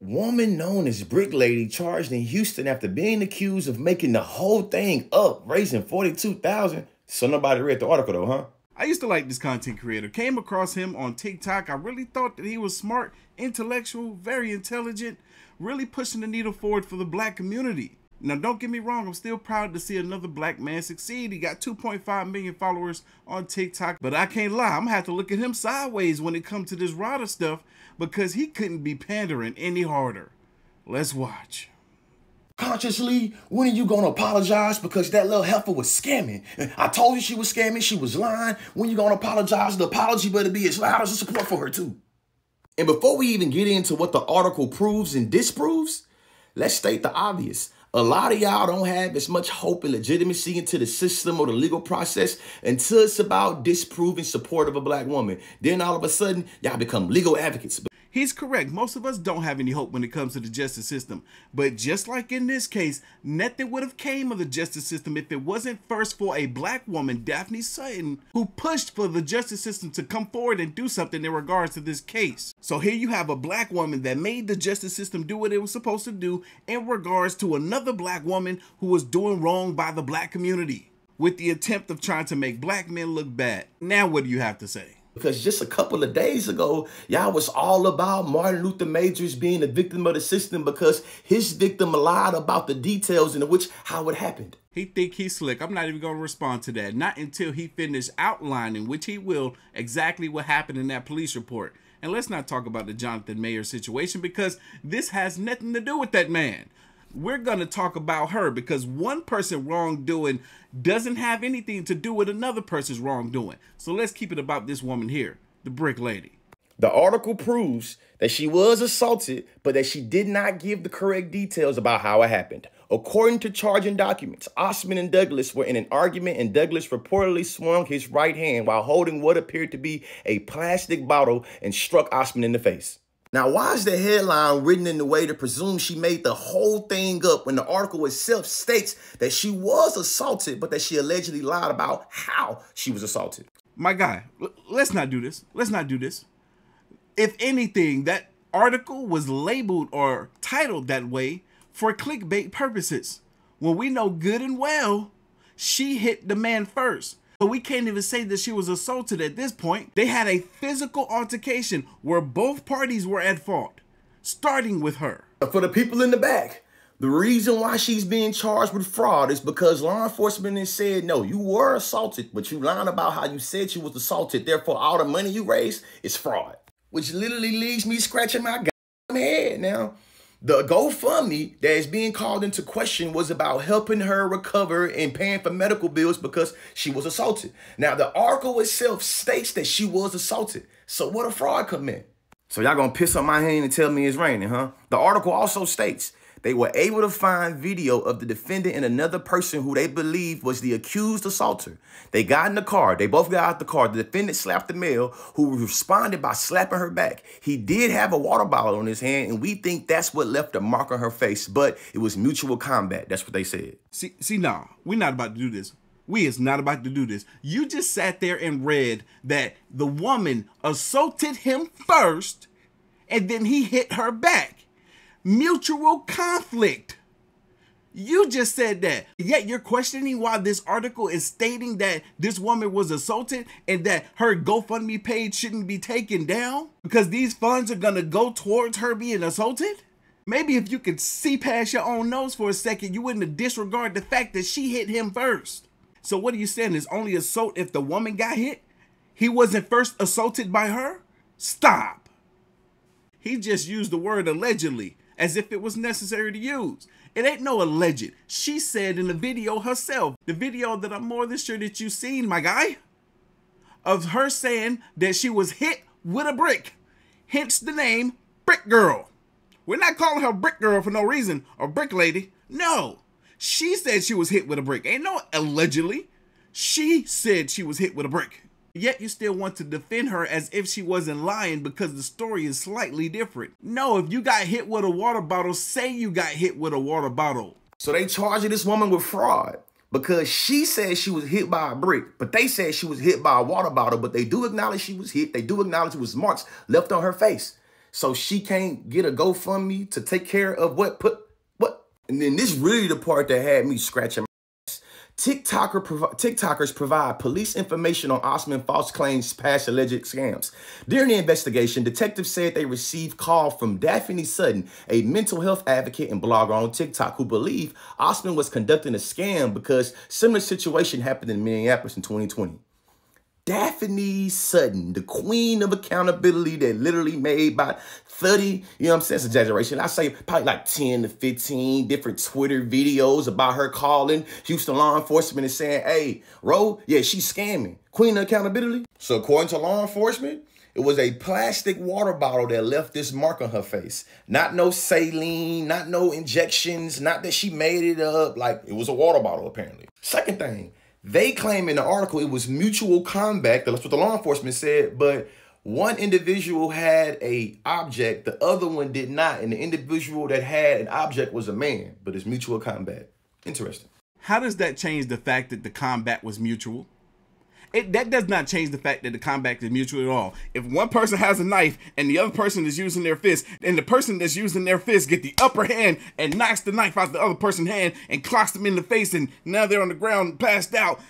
Woman known as Brick Lady charged in Houston after being accused of making the whole thing up, raising $42,000. So nobody read the article though, huh? I used to like this content creator. Came across him on TikTok. I really thought that he was smart, intellectual, very intelligent, really pushing the needle forward for the black community. Now, don't get me wrong, I'm still proud to see another black man succeed. He got 2.5 million followers on TikTok, but I can't lie, I'm gonna have to look at him sideways when it comes to this RADA stuff because he couldn't be pandering any harder. Let's watch. Consciously, when are you gonna apologize because that little heifer was scamming? I told you she was scamming, she was lying. When you gonna apologize? The apology better be as loud as the support for her too. And before we even get into what the article proves and disproves, let's state the obvious. A lot of y'all don't have as much hope and legitimacy into the system or the legal process until it's about disproving support of a black woman. Then all of a sudden, y'all become legal advocates. He's correct. Most of us don't have any hope when it comes to the justice system. But just like in this case, nothing would have came of the justice system if it wasn't first for a black woman, Daphne Sutton, who pushed for the justice system to come forward and do something in regards to this case. So here you have a black woman that made the justice system do what it was supposed to do in regards to another black woman who was doing wrong by the black community with the attempt of trying to make black men look bad. Now what do you have to say? Because just a couple of days ago, y'all was all about Martin Luther Majors being a victim of the system because his victim lied about the details in which how it happened. He think he's slick. I'm not even going to respond to that. Not until he finished outlining, which he will, exactly what happened in that police report. And let's not talk about the Jonathan Mayer situation because this has nothing to do with that man. We're going to talk about her because one person wrongdoing doesn't have anything to do with another person's wrongdoing. So let's keep it about this woman here, the Brick Lady. The article proves that she was assaulted, but that she did not give the correct details about how it happened. According to charging documents, Osmond and Douglas were in an argument and Douglas reportedly swung his right hand while holding what appeared to be a plastic bottle and struck Osmond in the face. Now, why is the headline written in the way to presume she made the whole thing up when the article itself states that she was assaulted, but that she allegedly lied about how she was assaulted? My guy, let's not do this. Let's not do this. If anything, that article was labeled or titled that way for clickbait purposes. When we know good and well, she hit the man first. So we can't even say that she was assaulted at this point. They had a physical altercation where both parties were at fault, starting with her. For the people in the back, the reason why she's being charged with fraud is because law enforcement has said, no, you were assaulted, but you lied about how you said you was assaulted. Therefore, all the money you raised is fraud, which literally leaves me scratching my goddamn head now. The GoFundMe that is being called into question was about helping her recover and paying for medical bills because she was assaulted. Now, the article itself states that she was assaulted. So what a fraud come in? So y'all gonna piss on my hand and tell me it's raining, huh? The article also states they were able to find video of the defendant and another person who they believe was the accused assaulter. They got in the car. They both got out the car. The defendant slapped the male who responded by slapping her back. He did have a water bottle on his hand, and we think that's what left a mark on her face, but it was mutual combat. That's what they said. Nah, we're not about to do this. We is not about to do this. You just sat there and read that the woman assaulted him first, and then he hit her back. Mutual conflict. You just said that. Yet you're questioning why this article is stating that this woman was assaulted and that her GoFundMe page shouldn't be taken down because these funds are going to go towards her being assaulted? Maybe if you could see past your own nose for a second, you wouldn't disregard the fact that she hit him first. So what are you saying? Is only assault if the woman got hit? He wasn't first assaulted by her? Stop. He just used the word allegedly, as if it was necessary to use. It ain't no alleged. She said in the video herself, the video that I'm more than sure that you've seen, my guy, of her saying that she was hit with a brick. Hence the name Brick Girl. We're not calling her Brick Girl for no reason, or Brick Lady. No, she said she was hit with a brick. Ain't no allegedly. She said she was hit with a brick. Yet you still want to defend her as if she wasn't lying because the story is slightly different. No, if you got hit with a water bottle, say you got hit with a water bottle. So they charging this woman with fraud because she said she was hit by a brick, but they said she was hit by a water bottle, but they do acknowledge she was hit. They do acknowledge it was marks left on her face. So she can't get a GoFundMe to take care of what? And then this really the part that had me scratching my ass. TikTokers provide police information on Osman false claims past alleged scams. During the investigation, detectives said they received call from Daphne Sutton, a mental health advocate and blogger on TikTok, who believed Osman was conducting a scam because similar situation happened in Minneapolis in 2020. Daphne Sutton, the queen of accountability that literally made about 30, you know what I'm saying, it's exaggeration. I say probably like 10 to 15 different Twitter videos about her calling Houston law enforcement and saying, hey, Ro, yeah, she's scamming. Queen of accountability. So according to law enforcement, it was a plastic water bottle that left this mark on her face. Not no saline, not no injections, not that she made it up. Like, it was a water bottle, apparently. Second thing, they claim in the article it was mutual combat. That's what the law enforcement said. But one individual had a object, the other one did not. And the individual that had an object was a man, but it's mutual combat. Interesting. How does that change the fact that the combat was mutual? That does not change the fact that the combat is mutual at all. If one person has a knife and the other person is using their fist, and the person that's using their fist get the upper hand and knocks the knife out the other person's hand and clocks them in the face, and now they're on the ground passed out.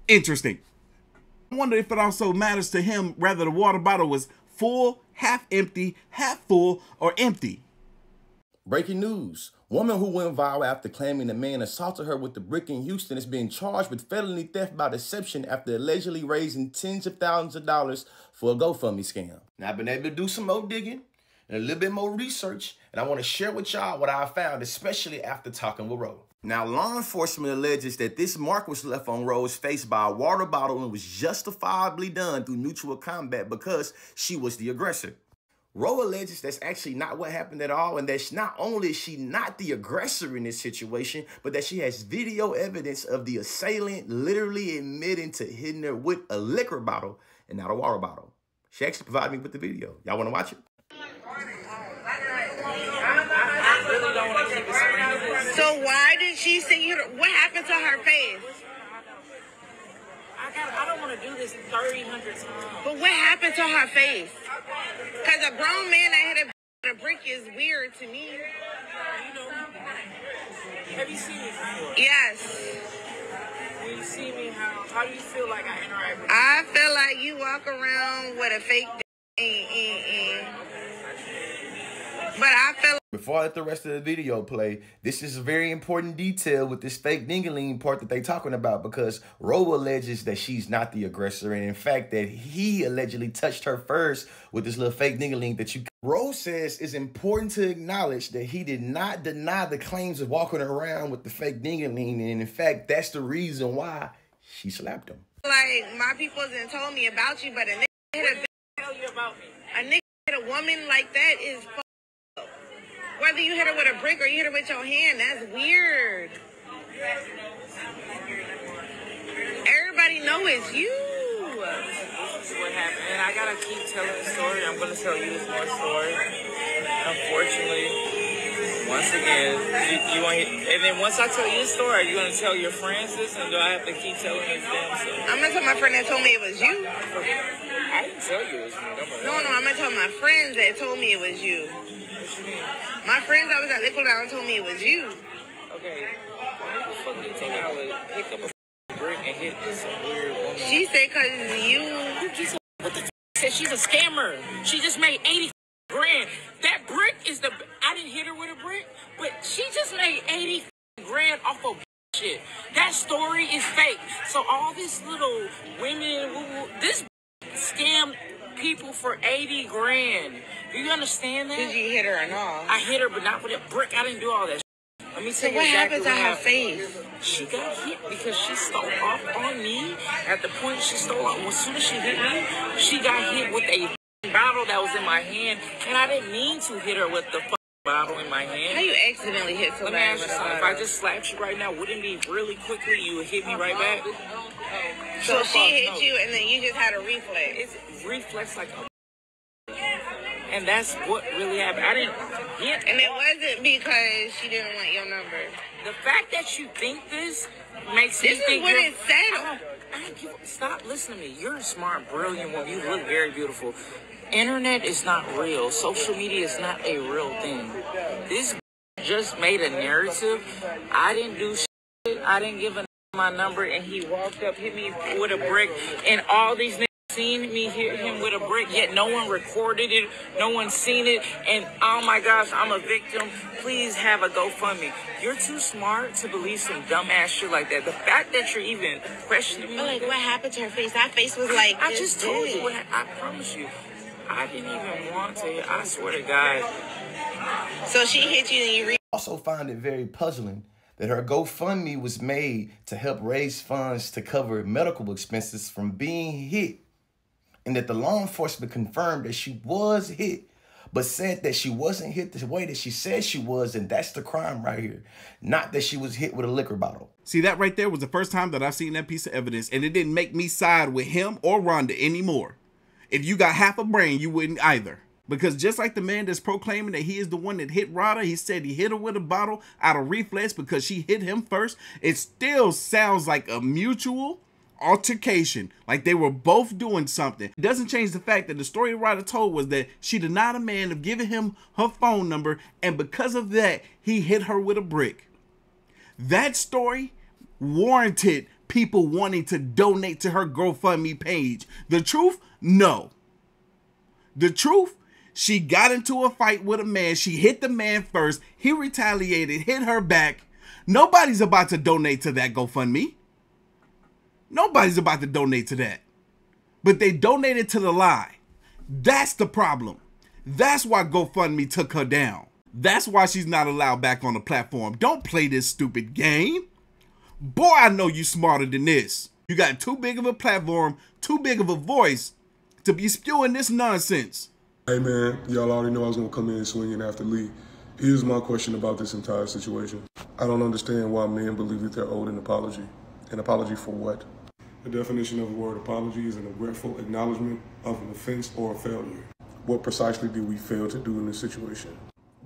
Interesting. I wonder if it also matters to him whether the water bottle was full, half empty, half full, or empty. Breaking news. Woman who went viral after claiming a man assaulted her with a brick in Houston is being charged with felony theft by deception after allegedly raising tens of thousands of dollars for a GoFundMe scam. Now, I've been able to do some more digging and a little bit more research, and I want to share with y'all what I found, especially after talking with Ro. Now, law enforcement alleges that this mark was left on Ro's face by a water bottle and was justifiably done through mutual combat because she was the aggressor. Ro alleges that's actually not what happened at all, and that not only is she not the aggressor in this situation, but that she has video evidence of the assailant literally admitting to hitting her with a liquor bottle and not a water bottle. She actually provided me with the video. Y'all want to watch it? So why did she say what happened to her face? I don't want to do this 300 times. But what happened to her face? Because a grown man that hit a brick is weird to me. You know, have you seen me before? Yes. When you see me, how do you feel like I interact with you? I feel like you walk around with a fake but I feel before I let the rest of the video play, this is a very important detail with this fake ding-a-ling part that they talking about, because Ro alleges that she's not the aggressor, and in fact that he allegedly touched her first with this little fake ding-a-ling that you... Ro says it's important to acknowledge that he did not deny the claims of walking around with the fake ding-a-ling, and in fact that's the reason why she slapped him. like my people done told me about you, but a nigga hit a... Tell you about me. A nigga hit a woman like that is... Whether you hit her with a brick or you hit her with your hand, that's weird. Everybody know it's you. This is what happened, and I gotta keep telling the story. I'm gonna tell you this more story. Unfortunately, once again, you want, and then once I tell you the story, are you gonna tell your friends this, and do I have to keep telling this damn story? I'm gonna tell my friend that told me it was you. I didn't tell you it was me. No, I'm gonna tell my friends that told me it was you. My friends that was at Liquid Down told me it was you. Okay, why the fuck do you think I would pick up a brick and hit this weird woman? She said because you... What the f*** said she's a scammer. She just made 80 grand. That brick is the... I didn't hit her with a brick, but she just made 80 grand off of shit. That story is fake. So all these little women, this scammed people for 80 grand. Do you understand that? Did you hit her or not? I hit her, but not with a brick. I didn't do all that. Let me tell you what exactly happened to her face? She got hit because she stole off on me. At the point she stole off, as soon as she hit me, she got hit with a bottle that was in my hand, and I didn't mean to hit her with the bottle in my hand. How you accidentally hit somebody? Let me ask you something. If I just slapped you right now, wouldn't it be really quickly you would hit me right back? So she hit you, and then you just had a reflex. It's reflex like a... And that's what really happened. I didn't hit. And it wasn't because she didn't want your number. The fact that you think this makes me think... This is what it said. Stop listening to me. You're a smart, brilliant woman. You look very beautiful. Internet is not real. Social media is not a real thing. This just made a narrative. I didn't do shit. I didn't give a my number, and he walked up, hit me with a brick, and all these niggas seen me hit him with a brick, yet no one recorded it, no one seen it, and oh my gosh, I'm a victim. Please have a GoFundMe. You're too smart to believe some dumbass shit like that. The fact that you're even questioning me, Like, what happened to her face? That face was like, I just told you. I promise you, I didn't even want to. I swear to God. So she hit you and you I also find it very puzzling that her GoFundMe was made to help raise funds to cover medical expenses from being hit, and that the law enforcement confirmed that she was hit, but said that she wasn't hit the way that she said she was, and that's the crime right here. Not that she was hit with a liquor bottle. See, that right there was the first time that I've seen that piece of evidence, and it didn't make me side with him or Rhonda anymore. If you got half a brain, you wouldn't either. Because just like the man that's proclaiming that he is the one that hit Rhonda, he said he hit her with a bottle out of reflex because she hit him first. It still sounds like a mutual altercation, like they were both doing something. It doesn't change the fact that the story Rhonda told was that she denied a man of giving him her phone number, and because of that, he hit her with a brick. That story warranted people wanting to donate to her GoFundMe page. The truth? No. The truth? She got into a fight with a man. She hit the man first. He retaliated, hit her back. Nobody's about to donate to that GoFundMe. Nobody's about to donate to that. But they donated to the lie. That's the problem. That's why GoFundMe took her down. That's why she's not allowed back on the platform. Don't play this stupid game. Boy, I know you smarter than this. You got too big of a platform, too big of a voice to be spewing this nonsense. Hey man, y'all already know I was gonna come in swinging after Lee. Here's my question about this entire situation. I don't understand why men believe that they're owed an apology. An apology for what? The definition of the word apology is an regretful acknowledgement of an offense or a failure. What precisely did we fail to do in this situation?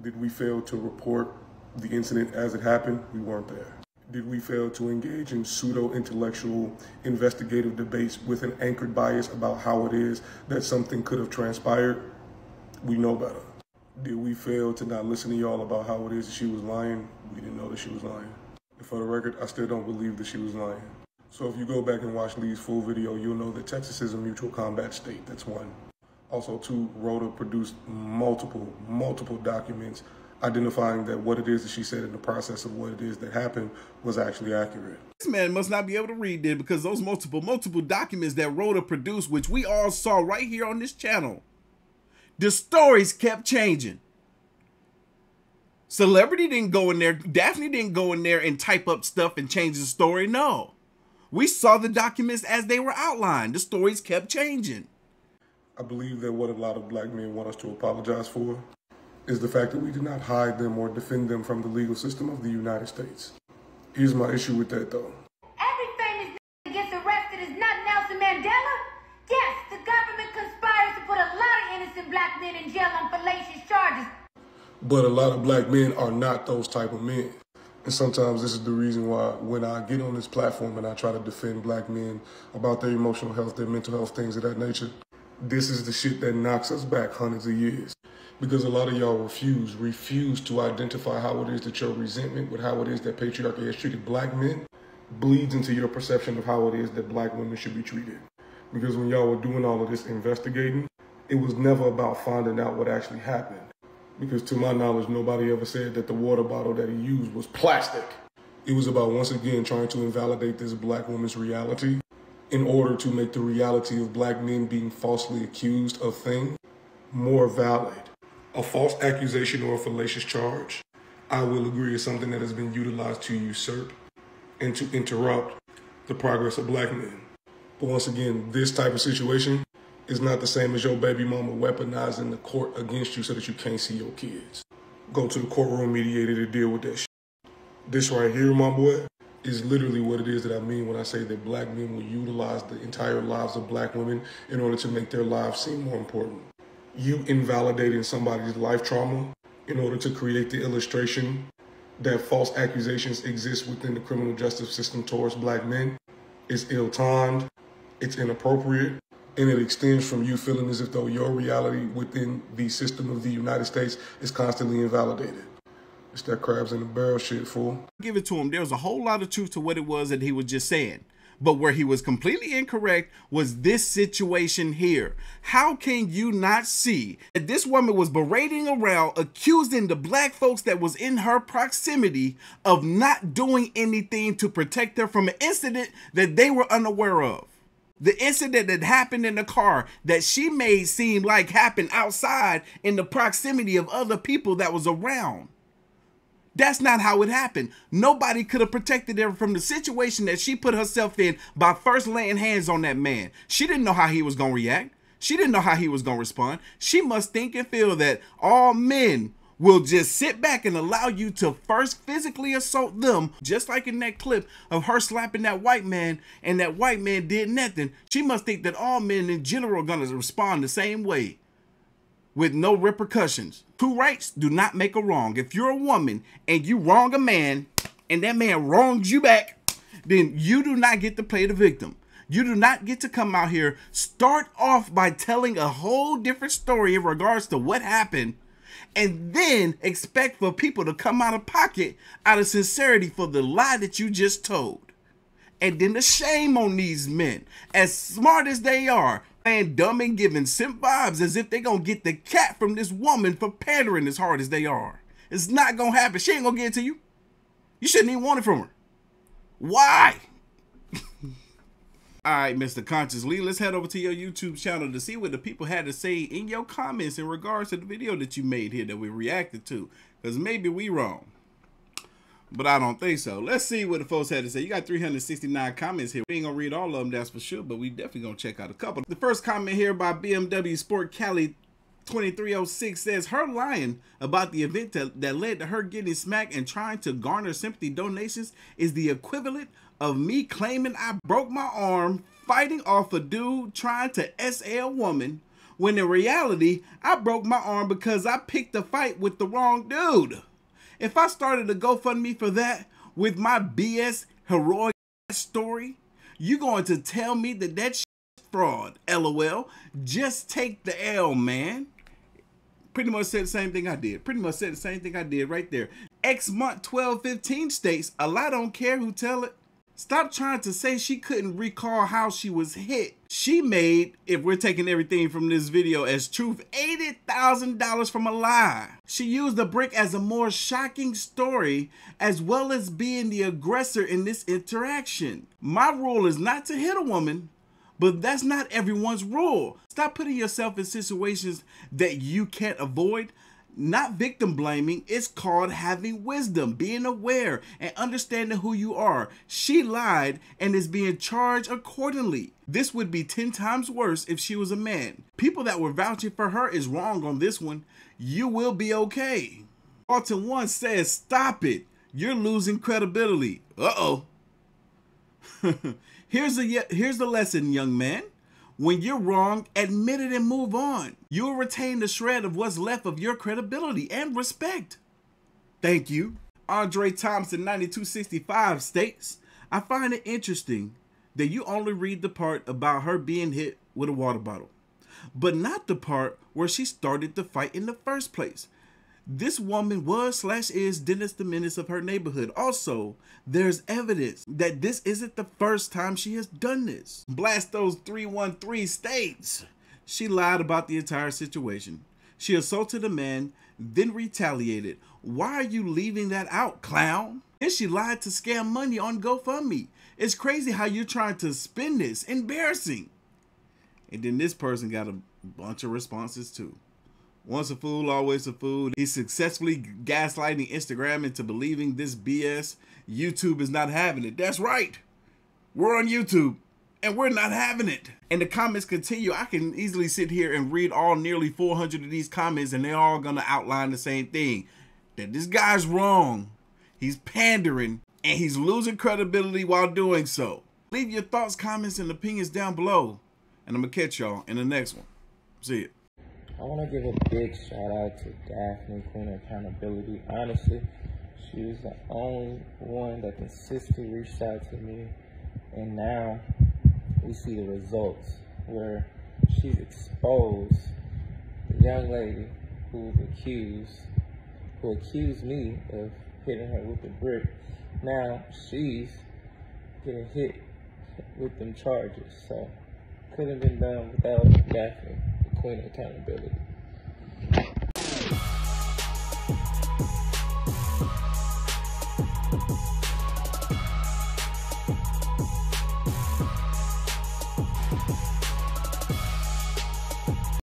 Did we fail to report the incident as it happened? We weren't there. Did we fail to engage in pseudo-intellectual investigative debates with an anchored bias about how it is that something could have transpired? We know better. Did we fail to not listen to y'all about how it is that she was lying? We didn't know that she was lying. And for the record, I still don't believe that she was lying. So if you go back and watch Lee's full video, you'll know that Texas is a mutual combat state. That's one. Also, two, Rhoda produced multiple documents identifying that what it is that she said in the process of what it is that happened was actually accurate. This man must not be able to read it, because those multiple documents that Rhoda produced, which we all saw right here on this channel, the stories kept changing. Celebrity didn't go in there. Daphne didn't go in there and type up stuff and change the story. No. We saw the documents as they were outlined. The stories kept changing. I believe that what a lot of black men want us to apologize for is the fact that we did not hide them or defend them from the legal system of the United States. Here's my issue with that, though. Every famous that gets arrested is not Nelson Mandela. Yes, the government conspires to put a lot of innocent black men in jail on fallacious charges. But a lot of black men are not those type of men. And sometimes this is the reason why when I get on this platform and I try to defend black men about their emotional health, their mental health, things of that nature, this is the shit that knocks us back hundreds of years. Because a lot of y'all refuse to identify how it is that your resentment with how it is that patriarchy has treated black men bleeds into your perception of how it is that black women should be treated. Because when y'all were doing all of this investigating, it was never about finding out what actually happened. Because to my knowledge, nobody ever said that the water bottle that he used was plastic. It was about, once again, trying to invalidate this black woman's reality in order to make the reality of black men being falsely accused of things more valid. A false accusation or a fallacious charge, I will agree, is something that has been utilized to usurp and to interrupt the progress of black men. But once again, this type of situation is not the same as your baby mama weaponizing the court against you so that you can't see your kids. Go to the courtroom mediator to deal with that shit. This right here, my boy, is literally what it is that I mean when I say that black men will utilize the entire lives of black women in order to make their lives seem more important. You invalidating somebody's life trauma in order to create the illustration that false accusations exist within the criminal justice system towards black men is ill-timed, it's inappropriate, And it extends from you feeling as if though your reality within the system of the United States is constantly invalidated. It's that crabs in the barrel shit, fool. Give it to him. There was a whole lot of truth to what it was that he was just saying. But where he was completely incorrect was this situation here. How can you not see that this woman was berating around, accusing the black folks that was in her proximity of not doing anything to protect her from an incident that they were unaware of? The incident that happened in the car that she made seem like happened outside in the proximity of other people that was around. That's not how it happened. Nobody could have protected her from the situation that she put herself in by first laying hands on that man. She didn't know how he was going to react. She didn't know how he was going to respond. She must think and feel that all men will just sit back and allow you to first physically assault them, just like in that clip of her slapping that white man and that white man did nothing. She must think that all men in general are going to respond the same way, with no repercussions. Two rights do not make a wrong. If you're a woman and you wrong a man and that man wrongs you back, then you do not get to play the victim. You do not get to come out here, start off by telling a whole different story in regards to what happened, and then expect for people to come out of pocket out of sincerity for the lie that you just told. And then the shame on these men, as smart as they are, and dumb and giving simp vibes as if they gonna get the cat from this woman for pandering as hard as they are. It's not gonna happen. She ain't gonna get it to you. You shouldn't even want it from her. Why? All right, Mr. Conscious Lee, let's head over to your YouTube channel to see what the people had to say in your comments in regards to the video that you made here that we reacted to, because maybe we wrong. But I don't think so. Let's see what the folks had to say. You got 369 comments here. We ain't gonna read all of them, that's for sure, but we definitely gonna check out a couple. The first comment here by BMW Sport Cali 2306 says, her lying about the event that led to her getting smacked and trying to garner sympathy donations is the equivalent of me claiming I broke my arm fighting off a dude trying to SA a woman, when in reality, I broke my arm because I picked a fight with the wrong dude. If I started a GoFundMe for that with my BS heroic story, you going to tell me that that shit is fraud, LOL. Just take the L, man. Pretty much said the same thing I did. Pretty much said the same thing I did right there. X month 1215 states, a lie don't care who tell it. Stop trying to say she couldn't recall how she was hit. She made, if we're taking everything from this video as truth, $80,000 from a lie. She used the brick as a more shocking story, as well as being the aggressor in this interaction. My rule is not to hit a woman, but that's not everyone's rule. Stop putting yourself in situations that you can't avoid. Not victim blaming, it's called having wisdom, being aware and understanding who you are. She lied and is being charged accordingly. This would be 10 times worse if she was a man. People that were vouching for her is wrong on this one. You will be okay. Alton 1 says, stop it. You're losing credibility. Uh-oh. Here's the lesson, young man. When you're wrong, admit it and move on. You'll retain the shred of what's left of your credibility and respect. Thank you. Andre Thompson 9265 states, I find it interesting that you only read the part about her being hit with a water bottle, but not the part where she started the fight in the first place. This woman was/is Dennis the Menace of her neighborhood. Also, there's evidence that this isn't the first time she has done this. Blastos 313 states, she lied about the entire situation. She assaulted a man, then retaliated. Why are you leaving that out, clown? Then she lied to scam money on GoFundMe. It's crazy how you're trying to spin this. Embarrassing. And then this person got a bunch of responses too. Once a fool, always a fool. He's successfully gaslighting Instagram into believing this BS. YouTube is not having it. That's right. We're on YouTube and we're not having it. And the comments continue. I can easily sit here and read all nearly 400 of these comments and they're all gonna outline the same thing. That this guy's wrong. He's pandering and he's losing credibility while doing so. Leave your thoughts, comments, and opinions down below. And I'm gonna catch y'all in the next one. See ya. I want to give a big shout out to Daphne, Queen of Accountability. Honestly, she was the only one that consistently reached out to me. And now we see the results where she's exposed the young lady who accused me of hitting her with a brick. Now she's getting hit with them charges. So couldn't have been done without Daphne, the queen of accountability.